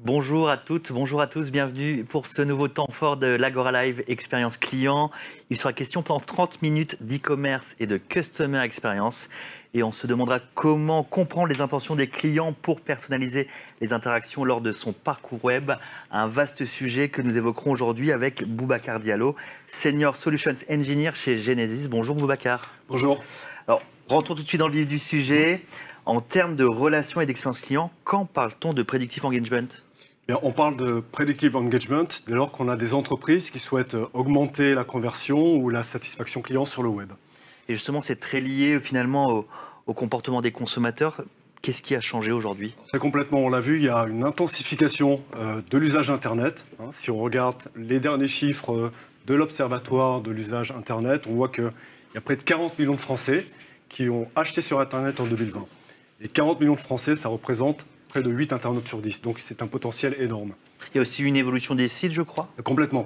Bonjour à toutes, bonjour à tous, bienvenue pour ce nouveau temps fort de l'Agora Live Expérience Client. Il sera question pendant 30 minutes d'e-commerce et de Customer Experience. Et on se demandera comment comprendre les intentions des clients pour personnaliser les interactions lors de son parcours web. Un vaste sujet que nous évoquerons aujourd'hui avec Boubacar Diallo, Senior Solutions Engineer chez Genesis. Bonjour Boubacar. Bonjour. Alors, rentrons tout de suite dans le vif du sujet. En termes de relations et d'expérience client, quand parle-t-on de Predictive Engagement ? Bien, on parle de Predictive Engagement dès lors qu'on a des entreprises qui souhaitent augmenter la conversion ou la satisfaction client sur le web. Et justement, c'est très lié finalement au comportement des consommateurs. Qu'est-ce qui a changé aujourd'hui ? Très complètement, on l'a vu, il y a une intensification de l'usage Internet. Si on regarde les derniers chiffres de l'Observatoire de l'usage Internet, on voit qu'il y a près de 40 millions de Français qui ont acheté sur Internet en 2020. Et 40 millions de Français, ça représente près de 8 internautes sur 10. Donc c'est un potentiel énorme. Il y a aussi une évolution des sites, je crois ? Complètement.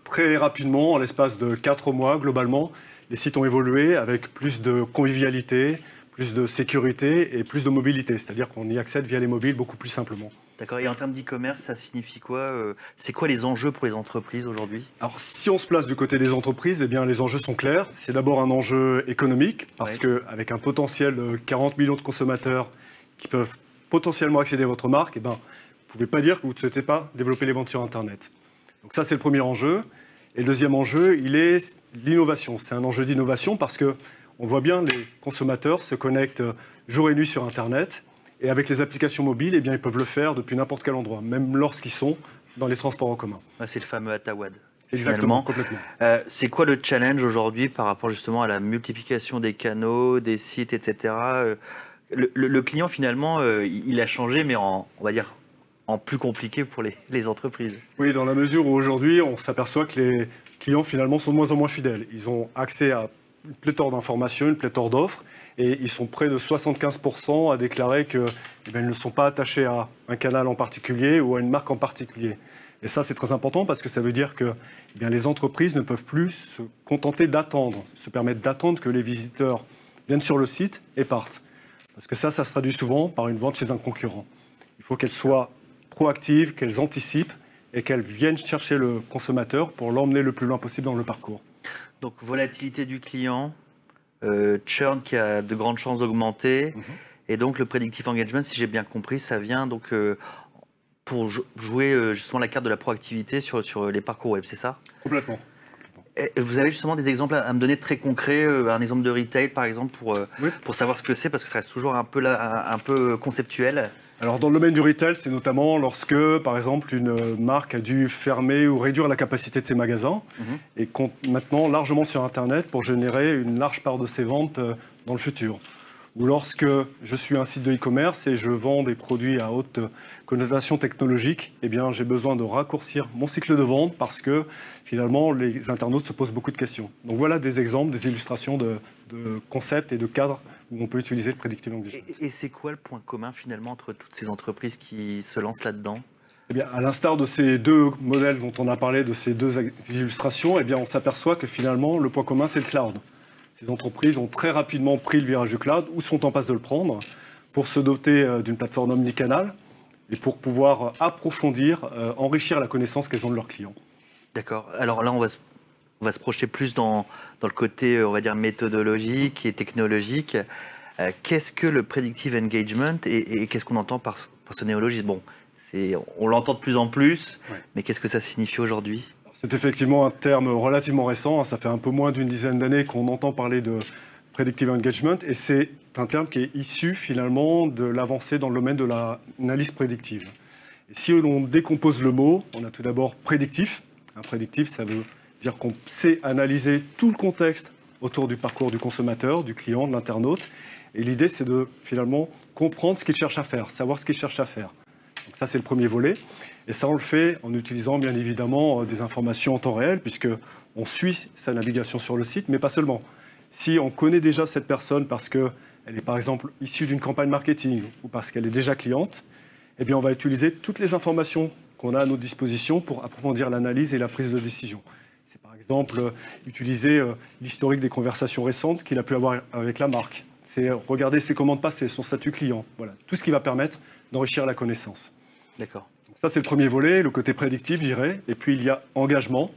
Très rapidement, en l'espace de 4 mois, globalement, les sites ont évolué avec plus de convivialité, plus de sécurité et plus de mobilité. C'est-à-dire qu'on y accède via les mobiles beaucoup plus simplement. D'accord. Et en termes d'e-commerce, ça signifie quoi ? C'est quoi les enjeux pour les entreprises aujourd'hui ? Alors, si on se place du côté des entreprises, eh bien, les enjeux sont clairs. C'est d'abord un enjeu économique, parce qu'avec un potentiel de 40 millions de consommateurs qui peuvent potentiellement accéder à votre marque, eh ben, vous ne pouvez pas dire que vous ne souhaitez pas développer les ventes sur Internet. Donc ça, c'est le premier enjeu. Et le deuxième enjeu, il est l'innovation. C'est un enjeu d'innovation parce qu'on voit bien les consommateurs se connectent jour et nuit sur Internet. Et avec les applications mobiles, eh bien, ils peuvent le faire depuis n'importe quel endroit, même lorsqu'ils sont dans les transports en commun. C'est le fameux Atawad. Exactement, complètement. C'est quoi le challenge aujourd'hui par rapport justement à la multiplication des canaux, des sites, etc. Le client, finalement, il a changé, mais on va dire, en plus compliqué pour les entreprises. Oui, dans la mesure où aujourd'hui, on s'aperçoit que les clients, finalement, sont de moins en moins fidèles. Ils ont accès à une pléthore d'informations, une pléthore d'offres, et ils sont près de 75% à déclarer qu'ils ne sont pas attachés à un canal en particulier ou à une marque en particulier. Et ça, c'est très important parce que ça veut dire que les entreprises ne peuvent plus se contenter d'attendre, se permettre d'attendre que les visiteurs viennent sur le site et partent. Parce que ça se traduit souvent par une vente chez un concurrent. Il faut qu'elles soient proactives, qu'elles anticipent et qu'elles viennent chercher le consommateur pour l'emmener le plus loin possible dans le parcours. Donc, volatilité du client, churn qui a de grandes chances d'augmenter, et donc le predictive engagement, si j'ai bien compris, ça vient donc pour jouer justement la carte de la proactivité sur les parcours web, c'est ça ? Complètement. Vous avez justement des exemples à me donner très concrets, un exemple de retail par exemple pour savoir ce que c'est, parce que ça reste toujours un peu conceptuel. Alors dans le domaine du retail, c'est notamment lorsque, par exemple, une marque a dû fermer ou réduire la capacité de ses magasins et compte maintenant largement sur Internet pour générer une large part de ses ventes dans le futur. Ou lorsque je suis un site de e-commerce et je vends des produits à haute connotation technologique, eh bien j'ai besoin de raccourcir mon cycle de vente parce que finalement les internautes se posent beaucoup de questions. Donc voilà des exemples, des illustrations de concepts et de cadres où on peut utiliser le Predictive Engagement. Et c'est quoi le point commun finalement entre toutes ces entreprises qui se lancent là-dedans ? Eh bien, à l'instar de ces deux modèles dont on a parlé, de ces deux illustrations, eh bien, on s'aperçoit que finalement le point commun c'est le cloud. Ces entreprises ont très rapidement pris le virage du cloud ou sont en passe de le prendre pour se doter d'une plateforme omnicanal et pour pouvoir approfondir, enrichir la connaissance qu'elles ont de leurs clients. D'accord. Alors là, on va se projeter plus dans le côté, on va dire, méthodologique et technologique. Qu'est-ce que le predictive engagement et qu'est-ce qu'on entend par ce néologisme ? Bon, on l'entend de plus en plus, mais qu'est-ce que ça signifie aujourd'hui ? C'est effectivement un terme relativement récent, ça fait un peu moins d'une dizaine d'années qu'on entend parler de Predictive Engagement et c'est un terme qui est issu finalement de l'avancée dans le domaine de l'analyse prédictive. Et si on décompose le mot, on a tout d'abord prédictif. Un prédictif, ça veut dire qu'on sait analyser tout le contexte autour du parcours du consommateur, du client, de l'internaute. Et l'idée, c'est de finalement comprendre ce qu'il cherche à faire, savoir ce qu'il cherche à faire. Donc ça, c'est le premier volet. Et ça, on le fait en utilisant bien évidemment des informations en temps réel, puisqu'on suit sa navigation sur le site, mais pas seulement. Si on connaît déjà cette personne parce qu'elle est par exemple issue d'une campagne marketing ou parce qu'elle est déjà cliente, eh bien on va utiliser toutes les informations qu'on a à notre disposition pour approfondir l'analyse et la prise de décision. C'est par exemple utiliser l'historique des conversations récentes qu'il a pu avoir avec la marque. C'est regarder ses commandes passées, son statut client. Voilà, tout ce qui va permettre d'enrichir la connaissance. D'accord. Donc ça, c'est le premier volet, le côté prédictif, je dirais. Et puis, il y a engagement.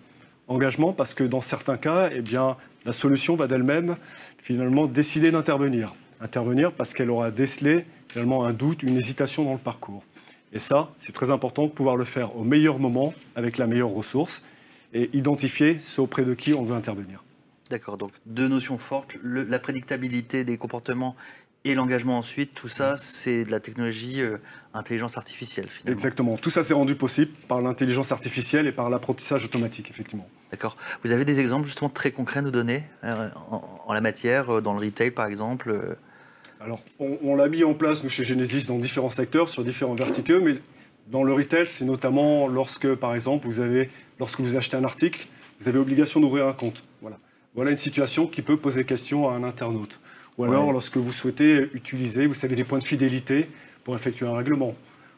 Engagement parce que dans certains cas, eh bien, la solution va d'elle-même finalement décider d'intervenir. Intervenir parce qu'elle aura décelé finalement un doute, une hésitation dans le parcours. Et ça, c'est très important de pouvoir le faire au meilleur moment, avec la meilleure ressource, et identifier ce auprès de qui on veut intervenir. D'accord, donc deux notions fortes, la prédictabilité des comportements et l'engagement ensuite, tout ça, c'est de la technologie intelligence artificielle finalement. Exactement. Tout ça s'est rendu possible par l'intelligence artificielle et par l'apprentissage automatique, effectivement. D'accord. Vous avez des exemples justement très concrets à nous donner en la matière, dans le retail par exemple Alors, on l'a mis en place, nous, chez Genesis, dans différents secteurs, sur différents verticaux, mais dans le retail, c'est notamment lorsque, par exemple, lorsque vous achetez un article, vous avez obligation d'ouvrir un compte. Voilà une situation qui peut poser question à un internaute. Ou alors, lorsque vous souhaitez utiliser, vous savez, des points de fidélité pour effectuer un règlement.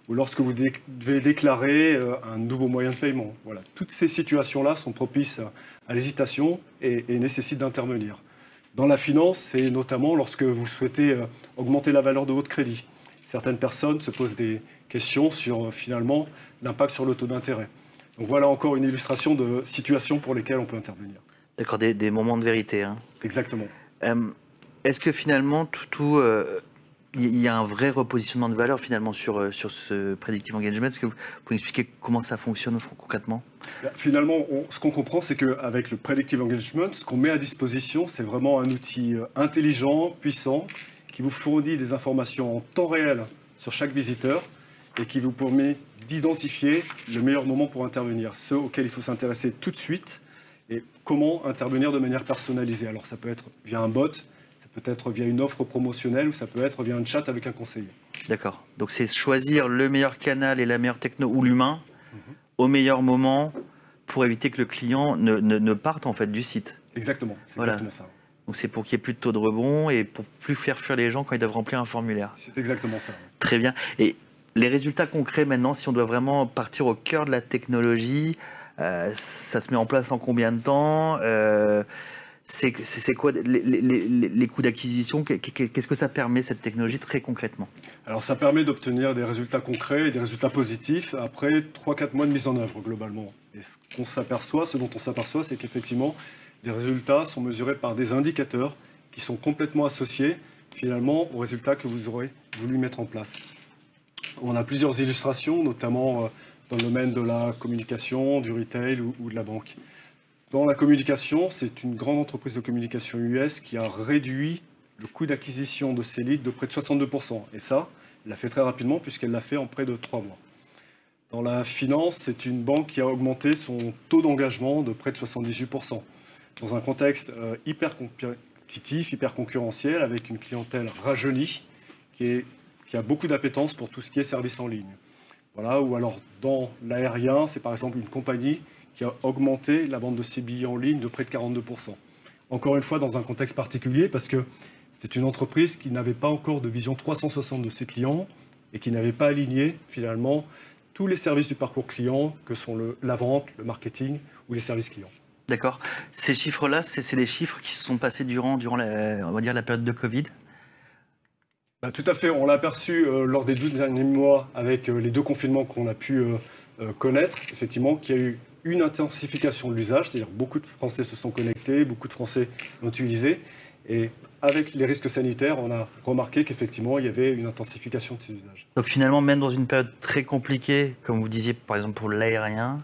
Ou lorsque vous devez déclarer un nouveau moyen de paiement. Voilà. Toutes ces situations-là sont propices à l'hésitation et nécessitent d'intervenir. Dans la finance, c'est notamment lorsque vous souhaitez augmenter la valeur de votre crédit. Certaines personnes se posent des questions sur finalement l'impact sur le taux d'intérêt. Donc voilà encore une illustration de situations pour lesquelles on peut intervenir. D'accord, des moments de vérité. Hein. Exactement. Est-ce que finalement, il y a un vrai repositionnement de valeur finalement sur ce Predictive Engagement? Est-ce que vous pouvez expliquer comment ça fonctionne concrètement? Finalement, ce qu'on comprend, c'est qu'avec le Predictive Engagement, ce qu'on met à disposition, c'est vraiment un outil intelligent, puissant, qui vous fournit des informations en temps réel sur chaque visiteur et qui vous permet d'identifier le meilleur moment pour intervenir, ceux auxquels il faut s'intéresser tout de suite et comment intervenir de manière personnalisée. Alors ça peut être via un bot, ça peut être via une offre promotionnelle ou ça peut être via un chat avec un conseiller. D'accord. Donc c'est choisir le meilleur canal et la meilleure techno ou l'humain au meilleur moment pour éviter que le client ne parte en fait du site. Exactement, c'est exactement ça. Donc c'est pour qu'il n'y ait plus de taux de rebond et pour plus faire fuir les gens quand ils doivent remplir un formulaire. C'est exactement ça. Très bien. Et les résultats concrets maintenant, si on doit vraiment partir au cœur de la technologie, ça se met en place en combien de temps? C'est quoi les coûts d'acquisition? Qu'est-ce que ça permet, cette technologie, très concrètement? Alors ça permet d'obtenir des résultats concrets et des résultats positifs après 3-4 mois de mise en œuvre globalement. Et ce dont on s'aperçoit, c'est qu'effectivement, les résultats sont mesurés par des indicateurs qui sont complètement associés finalement aux résultats que vous aurez voulu mettre en place. On a plusieurs illustrations, notamment dans le domaine de la communication, du retail ou de la banque. Dans la communication, c'est une grande entreprise de communication US qui a réduit le coût d'acquisition de ses leads de près de 62%. Et ça, elle l'a fait très rapidement puisqu'elle l'a fait en près de 3 mois. Dans la finance, c'est une banque qui a augmenté son taux d'engagement de près de 78%. Dans un contexte hyper compétitif, hyper concurrentiel, avec une clientèle rajeunie qui a beaucoup d'appétence pour tout ce qui est service en ligne. Voilà. Ou alors dans l'aérien, c'est par exemple une compagnie qui a augmenté la vente de ses billets en ligne de près de 42%. Encore une fois, dans un contexte particulier, parce que c'est une entreprise qui n'avait pas encore de vision 360 de ses clients et qui n'avait pas aligné finalement tous les services du parcours client, que sont la vente, le marketing ou les services clients. D'accord. Ces chiffres-là, c'est des chiffres qui se sont passés durant on va dire, la période de Covid? Tout à fait. On l'a aperçu lors des 12 derniers mois avec les 2 confinements qu'on a pu connaître, effectivement, qu'il y a eu une intensification de l'usage, c'est-à-dire beaucoup de Français se sont connectés, beaucoup de Français l'ont utilisé. Et avec les risques sanitaires, on a remarqué qu'effectivement, il y avait une intensification de ces usages. Donc finalement, même dans une période très compliquée, comme vous disiez par exemple pour l'aérien,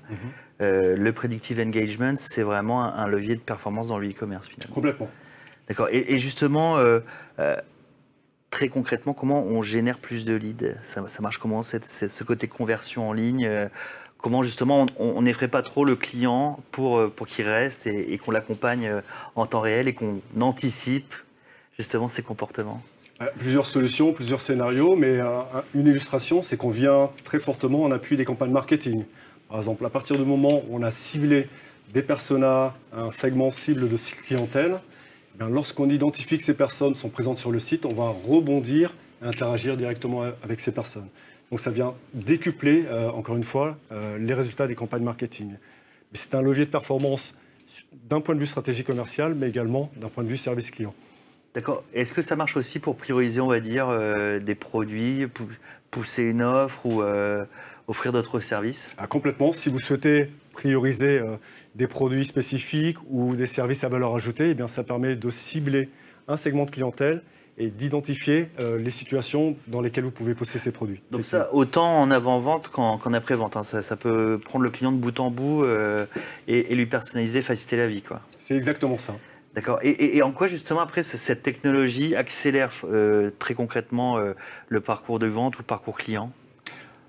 le Predictive Engagement, c'est vraiment un levier de performance dans le e-commerce finalement. Complètement. D'accord. Et justement, très concrètement, comment on génère plus de leads? Ça marche comment, ce côté conversion en ligne? Comment justement on n'effraie pas trop le client pour qu'il reste et qu'on l'accompagne en temps réel et qu'on anticipe justement ses comportements? Plusieurs solutions, plusieurs scénarios, mais une illustration, c'est qu'on vient très fortement en appui des campagnes marketing. Par exemple, à partir du moment où on a ciblé des personas, un segment cible de clientèle, lorsqu'on identifie que ces personnes sont présentes sur le site, on va rebondir et interagir directement avec ces personnes. Donc ça vient décupler, encore une fois, les résultats des campagnes marketing. Mais c'est un levier de performance d'un point de vue stratégie commerciale, mais également d'un point de vue service client. D'accord. Est-ce que ça marche aussi pour prioriser, on va dire, des produits, pousser une offre ou offrir d'autres services? Complètement. Si vous souhaitez prioriser des produits spécifiques ou des services à valeur ajoutée, eh bien, ça permet de cibler un segment de clientèle et d'identifier les situations dans lesquelles vous pouvez poster ces produits. Donc ça, autant en avant-vente qu'en après-vente, hein. Ça peut prendre le client de bout en bout et lui personnaliser, faciliter la vie, quoi. C'est exactement ça. D'accord. Et en quoi justement après cette technologie accélère très concrètement le parcours de vente ou le parcours client?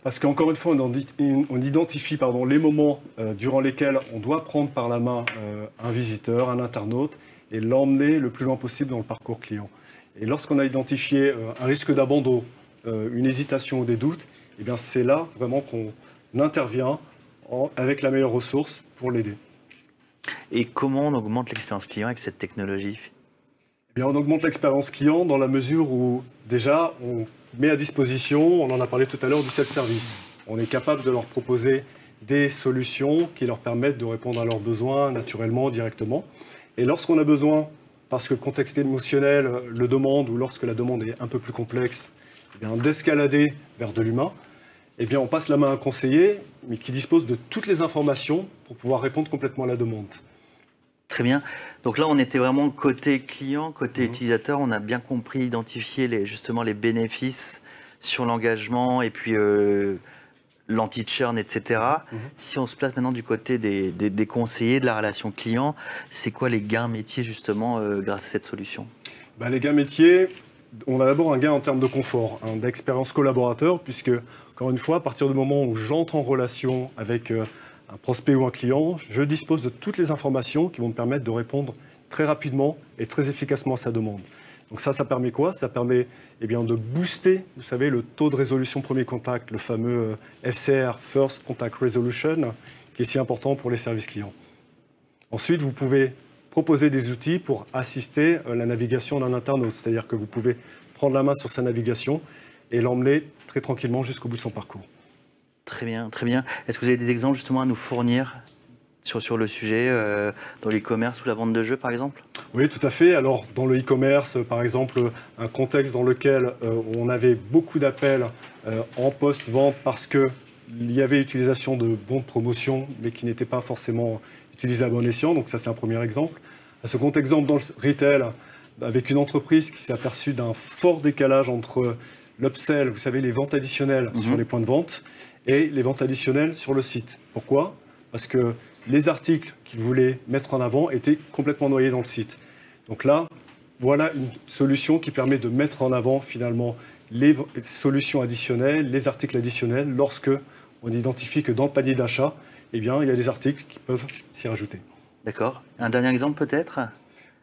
Parce qu'encore une fois, on identifie les moments durant lesquels on doit prendre par la main un visiteur, un internaute, et l'emmener le plus loin possible dans le parcours client. Et lorsqu'on a identifié un risque d'abandon, une hésitation ou des doutes, eh bien c'est là vraiment qu'on intervient avec la meilleure ressource pour l'aider. Et comment on augmente l'expérience client avec cette technologie? Eh bien, on augmente l'expérience client dans la mesure où déjà on met à disposition, on en a parlé tout à l'heure, du self-service. On est capable de leur proposer des solutions qui leur permettent de répondre à leurs besoins naturellement, directement. Et lorsqu'on a besoin, parce que le contexte émotionnel le demande ou lorsque la demande est un peu plus complexe, eh bien, d'escalader vers de l'humain, eh bien, on passe la main à un conseiller, mais qui dispose de toutes les informations pour pouvoir répondre complètement à la demande. Très bien. Donc là, on était vraiment côté client, côté utilisateur. On a bien compris, identifier justement les bénéfices sur l'engagement et puis l'anti-churn, etc. Si on se place maintenant du côté des conseillers, de la relation client, c'est quoi les gains métiers justement grâce à cette solution? Les gains métiers, on a d'abord un gain en termes de confort, d'expérience collaborateur, puisque, encore une fois, à partir du moment où j'entre en relation avec un prospect ou un client, je dispose de toutes les informations qui vont me permettre de répondre très rapidement et très efficacement à sa demande. Donc ça permet quoi? Ça permet de booster, vous savez, le taux de résolution premier contact, le fameux FCR, First Contact Resolution, qui est si important pour les services clients. Ensuite, vous pouvez proposer des outils pour assister la navigation d'un internaute, c'est-à-dire que vous pouvez prendre la main sur sa navigation et l'emmener très tranquillement jusqu'au bout de son parcours. Très bien, très bien. Est-ce que vous avez des exemples justement à nous fournir sur le sujet, dans l'e-commerce ou la vente de jeux par exemple? Oui, tout à fait. Alors, dans le e-commerce, par exemple, un contexte dans lequel on avait beaucoup d'appels en post-vente parce qu'il y avait utilisation de bons de promotion, mais qui n'étaient pas forcément utilisés à bon escient. Donc ça, c'est un premier exemple. Un second exemple dans le retail, avec une entreprise qui s'est aperçue d'un fort décalage entre l'upsell, vous savez, les ventes additionnelles sur les points de vente, et les ventes additionnelles sur le site. Pourquoi? Parce que les articles qu'ils voulaient mettre en avant étaient complètement noyés dans le site. Donc là, voilà une solution qui permet de mettre en avant finalement les solutions additionnelles, les articles additionnels, lorsque on identifie que dans le panier d'achat, il y a des articles qui peuvent s'y rajouter. D'accord. Un dernier exemple peut-être?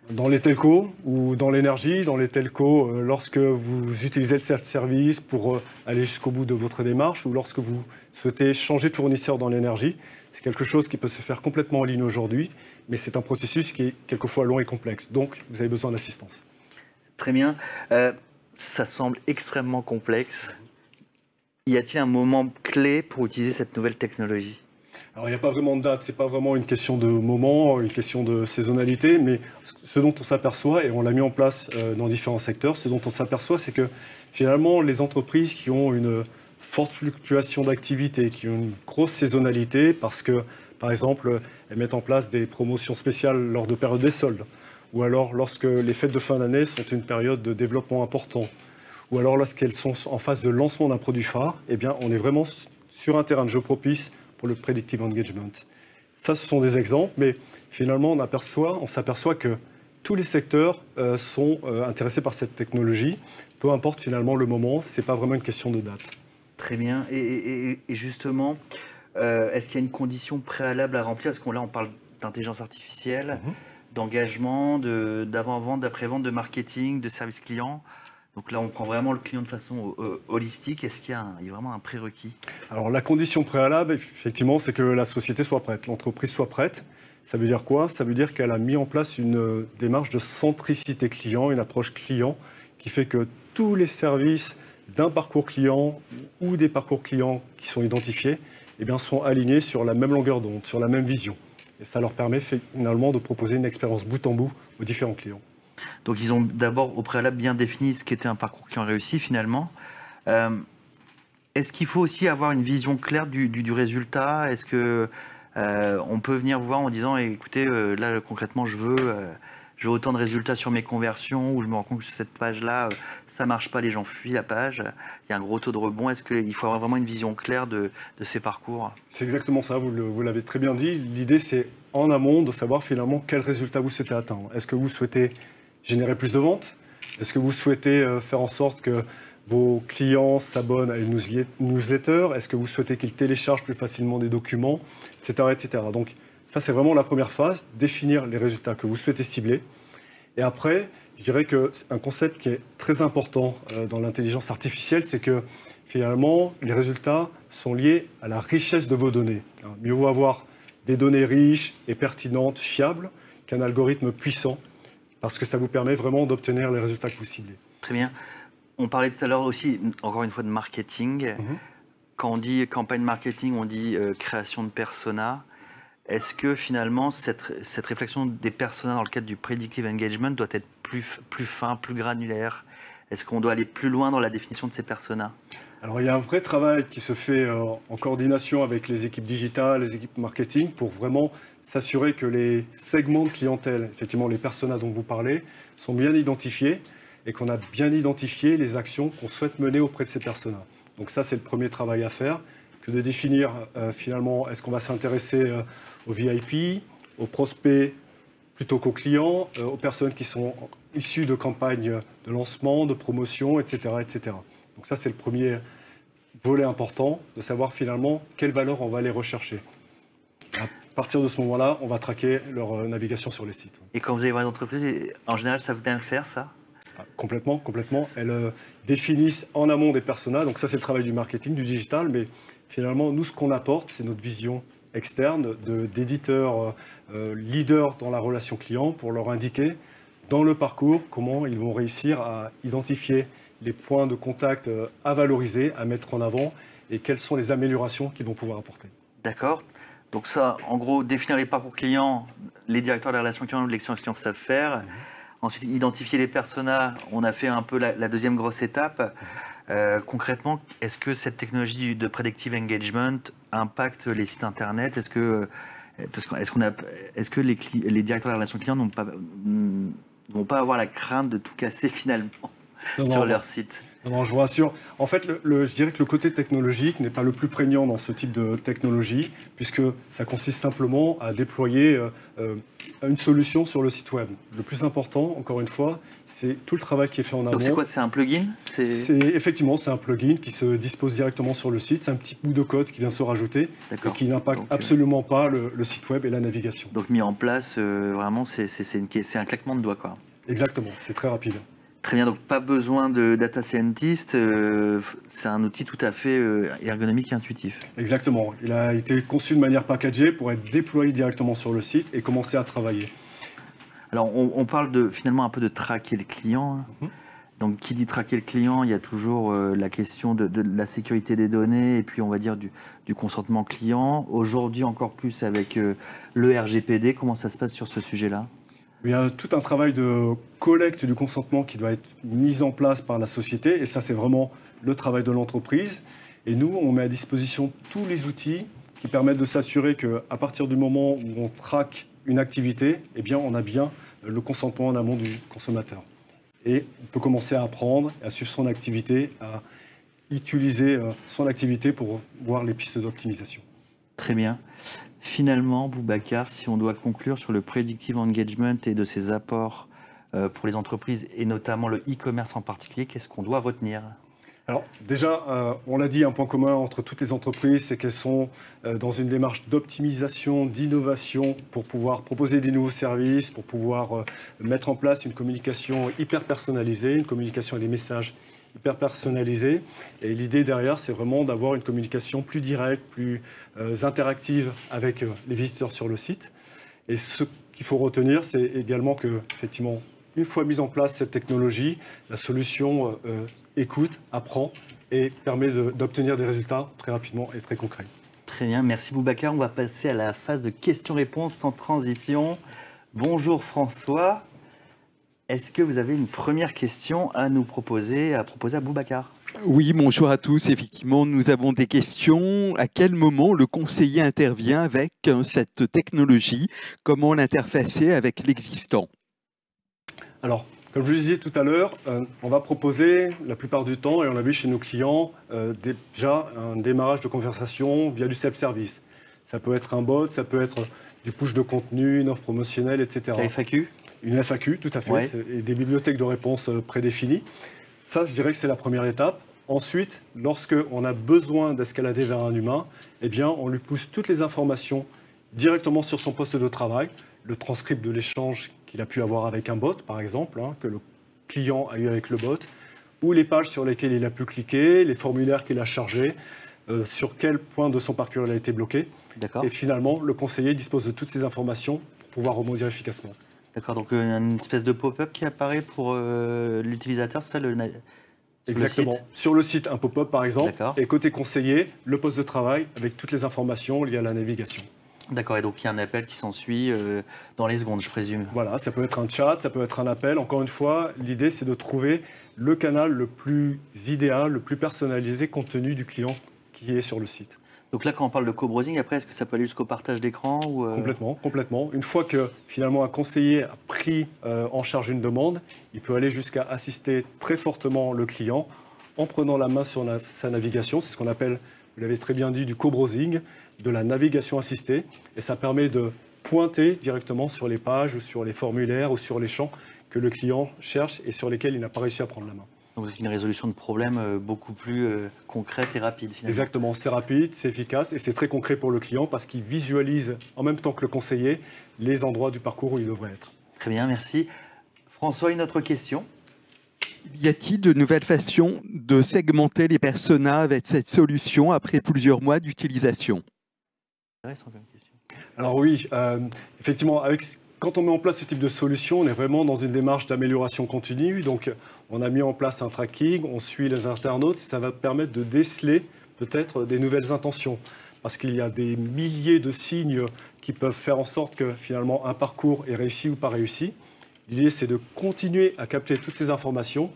Dans les telcos ou dans l'énergie, dans les telcos, lorsque vous utilisez le self-service pour aller jusqu'au bout de votre démarche ou lorsque vous souhaitez changer de fournisseur dans l'énergie, c'est quelque chose qui peut se faire complètement en ligne aujourd'hui, mais c'est un processus qui est quelquefois long et complexe. Donc, vous avez besoin d'assistance. Très bien. Ça semble extrêmement complexe. Y a-t-il un moment clé pour utiliser cette nouvelle technologie? Alors, il n'y a pas vraiment de date, ce n'est pas vraiment une question de moment, une question de saisonnalité, mais ce dont on s'aperçoit, et on l'a mis en place dans différents secteurs, ce dont on s'aperçoit, c'est que finalement, les entreprises qui ont une forte fluctuation d'activité, qui ont une grosse saisonnalité, parce que, par exemple, elles mettent en place des promotions spéciales lors de périodes des soldes, ou alors lorsque les fêtes de fin d'année sont une période de développement important, ou alors lorsqu'elles sont en phase de lancement d'un produit phare, eh bien, on est vraiment sur un terrain de jeu propice pour le Predictive Engagement. Ça, ce sont des exemples, mais finalement, on s'aperçoit que tous les secteurs sont intéressés par cette technologie, peu importe finalement le moment, ce n'est pas vraiment une question de date. Très bien. Et justement, est-ce qu'il y a une condition préalable à remplir? Parce que là, on parle d'intelligence artificielle, d'engagement, d'avant-vente, d'après-vente, de marketing, de service client. Donc là, on prend vraiment le client de façon holistique. Est-ce qu'il y a vraiment un prérequis? Alors la condition préalable, effectivement, c'est que la société soit prête, l'entreprise soit prête. Ça veut dire quoi? Ça veut dire qu'elle a mis en place une démarche de centricité client, une approche client, qui fait que tous les services d'un parcours client ou des parcours clients qui sont identifiés sont alignés sur la même longueur d'onde, sur la même vision. Et ça leur permet finalement de proposer une expérience bout en bout aux différents clients. Donc ils ont d'abord au préalable bien défini ce qu'était un parcours client réussi finalement. Est-ce qu'il faut aussi avoir une vision claire du résultat? Est-ce que on peut venir voir en disant, écoutez, là concrètement, je veux autant de résultats sur mes conversions, ou je me rends compte que sur cette page-là, ça marche pas, les gens fuient la page, il y a un gros taux de rebond. Est-ce qu'il faut avoir vraiment une vision claire de ces parcours? C'est exactement ça, vous l'avez très bien dit. L'idée, c'est en amont de savoir finalement quel résultat vous souhaitez atteindre. Est-ce que vous souhaitez générer plus de ventes? Est-ce que vous souhaitez faire en sorte que vos clients s'abonnent à une newsletter? Est-ce que vous souhaitez qu'ils téléchargent plus facilement des documents, etc., etc. Donc ça, c'est vraiment la première phase, définir les résultats que vous souhaitez cibler. Et après, je dirais qu'un concept qui est très important dans l'intelligence artificielle, c'est que finalement, les résultats sont liés à la richesse de vos données. Mieux vaut avoir des données riches et pertinentes, fiables, qu'un algorithme puissant, parce que ça vous permet vraiment d'obtenir les résultats que vous ciblez. Très bien. On parlait tout à l'heure aussi, encore une fois, de marketing. Quand on dit campagne marketing, on dit création de personas. Est-ce que finalement, cette réflexion des personas dans le cadre du predictive engagement doit être plus fin, plus granulaire? Est-ce qu'on doit aller plus loin dans la définition de ces personas? Alors, il y a un vrai travail qui se fait en coordination avec les équipes digitales, les équipes marketing, pour vraiment s'assurer que les segments de clientèle, effectivement les personas dont vous parlez, sont bien identifiés et qu'on a bien identifié les actions qu'on souhaite mener auprès de ces personas. Donc ça, c'est le premier travail à faire, que de définir finalement, est-ce qu'on va s'intéresser aux VIP, aux prospects plutôt qu'aux clients, aux personnes qui sont issues de campagnes de lancement, de promotion, etc., etc. Donc ça, c'est le premier volet important, de savoir finalement quelle valeur on va aller rechercher. À partir de ce moment-là, on va traquer leur navigation sur les sites. Et quand vous allez voir une entreprise, en général, ça veut bien le faire, ça? Complètement, complètement. Elles définissent en amont des personas. Donc ça, c'est le travail du marketing, du digital. Mais finalement, nous, ce qu'on apporte, c'est notre vision externe d'éditeurs leaders dans la relation client pour leur indiquer dans le parcours comment ils vont réussir à identifier les points de contact à valoriser, à mettre en avant et quelles sont les améliorations qu'ils vont pouvoir apporter. D'accord. Donc ça, en gros, définir les parcours clients, les directeurs de la relation client ou de l'expérience client savent faire. Ensuite, identifier les personas, on a fait un peu la deuxième grosse étape. Concrètement, est-ce que cette technologie de predictive engagement impacte les sites internet? Est-ce que les directeurs de la relation client ne vont pas avoir la crainte de tout casser finalement sur leur site? Non, je vous rassure. En fait, je dirais que le côté technologique n'est pas le plus prégnant dans ce type de technologie, puisque ça consiste simplement à déployer une solution sur le site web. Le plus important, encore une fois, c'est tout le travail qui est fait en amont. Donc c'est quoi? C'est un plugin? Effectivement, c'est un plugin qui se dispose directement sur le site. C'est un petit bout de code qui vient se rajouter et qui n'impacte absolument pas le site web et la navigation. Donc mis en place, vraiment, c'est un claquement de doigts, quoi. Exactement, c'est très rapide. Très bien, donc pas besoin de data scientist, c'est un outil tout à fait ergonomique et intuitif. Exactement, il a été conçu de manière packagée pour être déployé directement sur le site et commencer à travailler. Alors on parle finalement un peu de traquer le client. Donc qui dit traquer le client, il y a toujours la question de la sécurité des données et puis on va dire du consentement client. Aujourd'hui encore plus avec le RGPD, comment ça se passe sur ce sujet-là? Il y a tout un travail de collecte du consentement qui doit être mis en place par la société et ça c'est vraiment le travail de l'entreprise. Et nous, on met à disposition tous les outils qui permettent de s'assurer qu'à partir du moment où on traque une activité, eh bien, on a bien le consentement en amont du consommateur. Et on peut commencer à apprendre, à suivre son activité, à utiliser son activité pour voir les pistes d'optimisation. Très bien. Finalement, Boubacar, si on doit conclure sur le predictive engagement et de ses apports pour les entreprises, et notamment le e-commerce en particulier, qu'est-ce qu'on doit retenir? Alors déjà, on l'a dit, un point commun entre toutes les entreprises, c'est qu'elles sont dans une démarche d'optimisation, d'innovation pour pouvoir proposer des nouveaux services, pour pouvoir mettre en place une communication hyper personnalisée, une communication et des messages hyper personnalisés. Et l'idée derrière, c'est vraiment d'avoir une communication plus directe, plus interactive avec les visiteurs sur le site. Et ce qu'il faut retenir, c'est également que, effectivement, une fois mise en place cette technologie, la solution écoute, apprend et permet d'obtenir des résultats très rapidement et très concrets. Très bien, merci Boubacar. On va passer à la phase de questions-réponses sans transition. Bonjour François. Est-ce que vous avez une première question à nous proposer, à Boubacar? Oui, bonjour à tous. Effectivement, nous avons des questions. À quel moment le conseiller intervient avec cette technologie? Comment l'interfacer avec l'existant? Alors, comme je le disais tout à l'heure, on va proposer la plupart du temps, et on l'a vu chez nos clients, déjà un démarrage de conversation via du self-service. Ça peut être un bot, ça peut être du push de contenu, une offre promotionnelle, etc. La FAQ? Une FAQ, tout à fait, Ouais. et des bibliothèques de réponses prédéfinies. Ça, je dirais que c'est la première étape. Ensuite, lorsqu'on a besoin d'escalader vers un humain, eh bien, on lui pousse toutes les informations directement sur son poste de travail, le transcript de l'échange qu'il a pu avoir avec un bot, par exemple, que le client a eu avec le bot, ou les pages sur lesquelles il a pu cliquer, les formulaires qu'il a chargés, sur quel point de son parcours il a été bloqué. D'accord. Et finalement, le conseiller dispose de toutes ces informations pour pouvoir rebondir efficacement. D'accord, donc une espèce de pop-up qui apparaît pour l'utilisateur, c'est ça Exactement. site Sur le site, un pop-up par exemple, D'accord. et côté conseiller, le poste de travail avec toutes les informations liées à la navigation. D'accord, et donc il y a un appel qui s'ensuit dans les secondes, je présume. Voilà, ça peut être un chat, ça peut être un appel. Encore une fois, l'idée c'est de trouver le canal le plus idéal, le plus personnalisé compte tenu du client qui est sur le site. Donc là, quand on parle de co-browsing, après, est-ce que ça peut aller jusqu'au partage d'écran ou Complètement, complètement. Une fois que finalement un conseiller a pris en charge une demande, il peut aller jusqu'à assister très fortement le client en prenant la main sur sa navigation. C'est ce qu'on appelle, vous l'avez très bien dit, du co-browsing, de la navigation assistée. Et ça permet de pointer directement sur les pages, ou sur les formulaires ou sur les champs que le client cherche et sur lesquels il n'a pas réussi à prendre la main. donc une résolution de problème beaucoup plus concrète et rapide finalement. Exactement, c'est rapide, c'est efficace et c'est très concret pour le client parce qu'il visualise en même temps que le conseiller les endroits du parcours où il devrait être. Très bien, merci. François, une autre question? Y a-t-il de nouvelles façons de segmenter les personas avec cette solution après plusieurs mois d'utilisation? Intéressant comme question. Alors oui, effectivement, quand on met en place ce type de solution, on est vraiment dans une démarche d'amélioration continue. Donc, on a mis en place un tracking, on suit les internautes, ça va permettre de déceler peut-être des nouvelles intentions. Parce qu'il y a des milliers de signes qui peuvent faire en sorte que finalement un parcours est réussi ou pas réussi. L'idée, c'est de continuer à capter toutes ces informations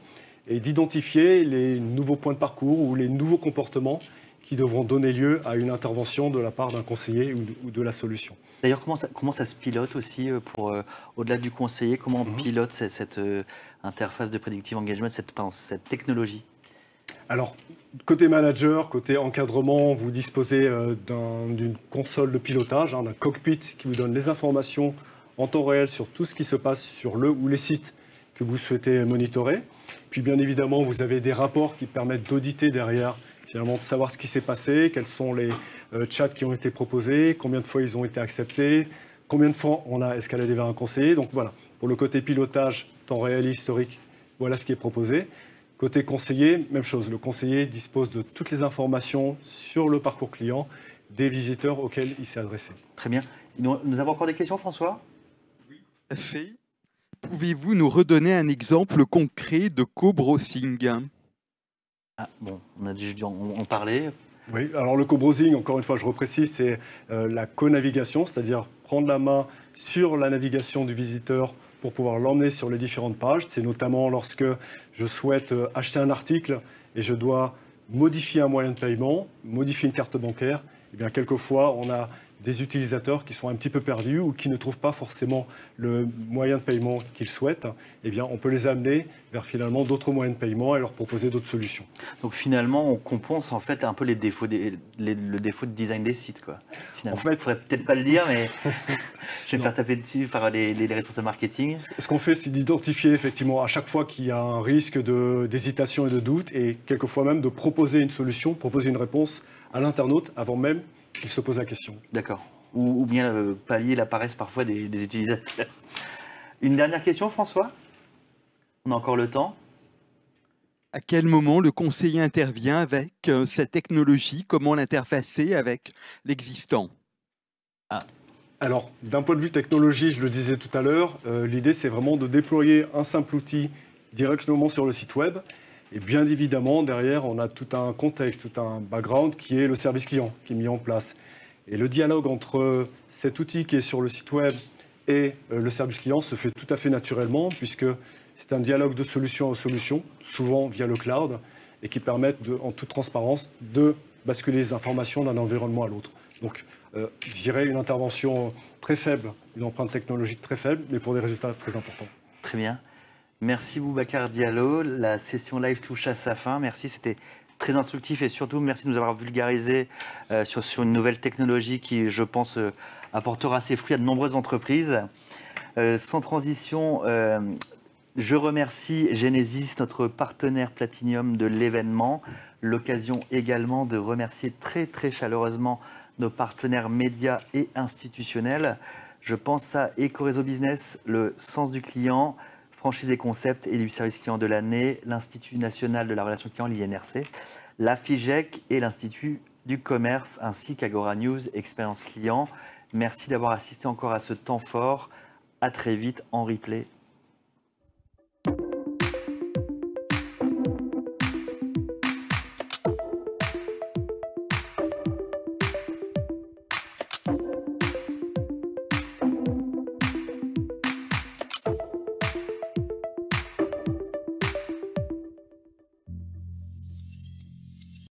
et d'identifier les nouveaux points de parcours ou les nouveaux comportements qui devront donner lieu à une intervention de la part d'un conseiller ou de la solution. D'ailleurs, comment ça se pilote aussi au-delà du conseiller? Comment on pilote cette interface de predictive engagement, cette technologie? Alors, côté manager, côté encadrement, vous disposez d'une console de pilotage, d'un cockpit qui vous donne les informations en temps réel sur tout ce qui se passe sur le ou les sites que vous souhaitez monitorer. Puis bien évidemment, vous avez des rapports qui permettent d'auditer derrière, finalement de savoir ce qui s'est passé, quels sont les chats qui ont été proposés, combien de fois ils ont été acceptés, combien de fois on a escaladé vers un conseiller. Donc voilà, pour le côté pilotage, temps réel, historique, voilà ce qui est proposé. Côté conseiller, même chose, le conseiller dispose de toutes les informations sur le parcours client des visiteurs auxquels il s'est adressé. Très bien. Nous avons encore des questions, François? Fait. Pouvez-vous nous redonner un exemple concret de co-browsing? Ah, bon, on a déjà dû en parler. Oui, alors le co-browsing, encore une fois, je reprécise, c'est la co-navigation, c'est-à-dire prendre la main sur la navigation du visiteur pour pouvoir l'emmener sur les différentes pages. C'est notamment lorsque je souhaite acheter un article et je dois modifier un moyen de paiement, modifier une carte bancaire. Eh bien, quelquefois, on a des utilisateurs qui sont un petit peu perdus ou qui ne trouvent pas forcément le moyen de paiement qu'ils souhaitent. Eh bien, on peut les amener vers finalement d'autres moyens de paiement et leur proposer d'autres solutions. Donc finalement, on compense en fait un peu le défaut de design des sites, quoi. Finalement, En fait, faudrait peut-être pas le dire, mais je vais me faire taper dessus par les responsables marketing. Ce qu'on fait, c'est d'identifier effectivement à chaque fois qu'il y a un risque d'hésitation et de doute, et quelquefois même de proposer une solution, proposer une réponse à l'internaute avant même qu'il se pose la question. D'accord. Ou bien pallier la paresse parfois des utilisateurs. Une dernière question, François? On a encore le temps. À quel moment le conseiller intervient avec cette technologie? Comment l'interfacer avec l'existant? Alors, d'un point de vue technologie, je le disais tout à l'heure, l'idée c'est vraiment de déployer un simple outil directement sur le site web. Et bien évidemment, derrière, on a tout un contexte, tout un background qui est le service client qui est mis en place. Et le dialogue entre cet outil qui est sur le site web et le service client se fait tout à fait naturellement, puisque c'est un dialogue de solution à solution, souvent via le cloud. et qui permettent, en toute transparence, de basculer les informations d'un environnement à l'autre. Donc, je dirais une intervention très faible, une empreinte technologique très faible, mais pour des résultats très importants. Très bien. Merci Boubacar Diallo. La session live touche à sa fin. Merci, c'était très instructif et surtout merci de nous avoir vulgarisé sur une nouvelle technologie qui, je pense, apportera ses fruits à de nombreuses entreprises. Sans transition, je remercie Genesis, notre partenaire Platinium de l'événement. L'occasion également de remercier très très chaleureusement nos partenaires médias et institutionnels. Je pense à Ecoreso Business, le Sens du client, Franchise et Concept, élu service client de l'année, l'Institut national de la relation client, l'INRC, la FIGEC et l'Institut du commerce, ainsi qu'Agora News, Expérience client. Merci d'avoir assisté encore à ce temps fort. À très vite en replay